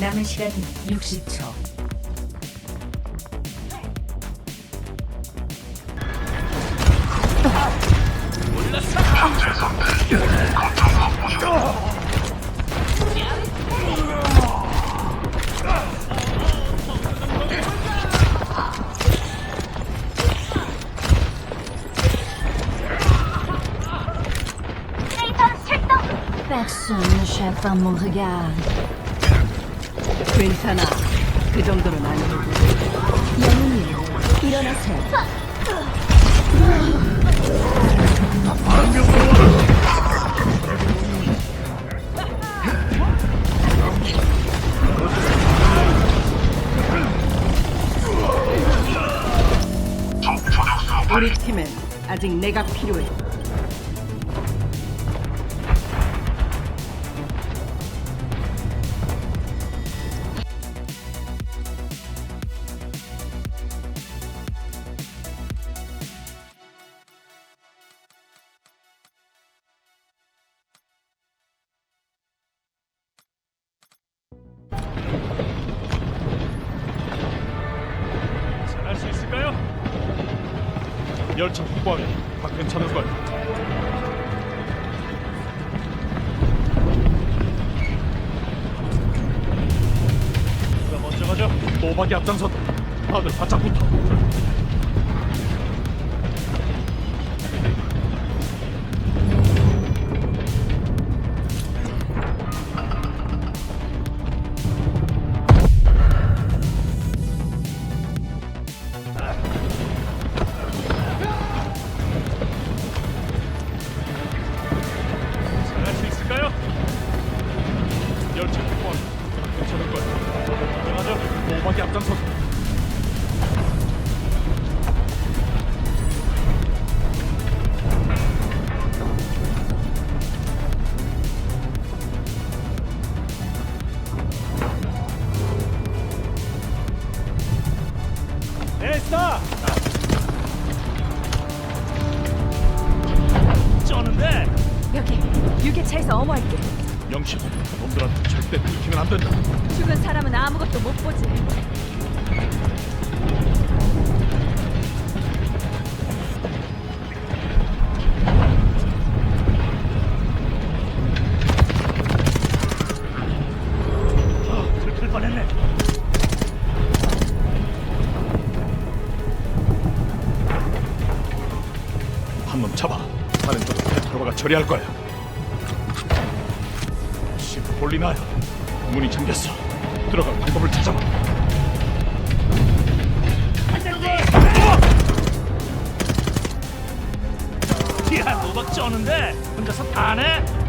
남은 시간 60초. Personne ne chauffe à mon regard. 괜찮아. 그 정도는 아니고. 영웅님, 일어나세요. 우리 팀엔 아직 내가 필요해. 잘할 수 있을까요? 열차 확보하면 다 괜찮을 거야. 누가 먼저 가죠? 노박이 앞장선. 다들 바짝 붙어. 잘할 수 있을까요? 열차 확보하면 다 괜찮을 거야. 먼저 가죠? 노박이 앞장선. 됐어! 쩌는데! 여기 유괴차에서 어머할게. 영신, 놈들한테 절대 들키면 안 된다. 죽은 사람은 아무것도 못 보지. 들킬 뻔했네. 한 놈 잡아. 다른 쪽은 페트로바가 처리할 거야. 폴리나야, 문이 잠겼어. 들어갈 방법을 찾아봐. 야, 너도 쩌는데 혼자서 다 하네?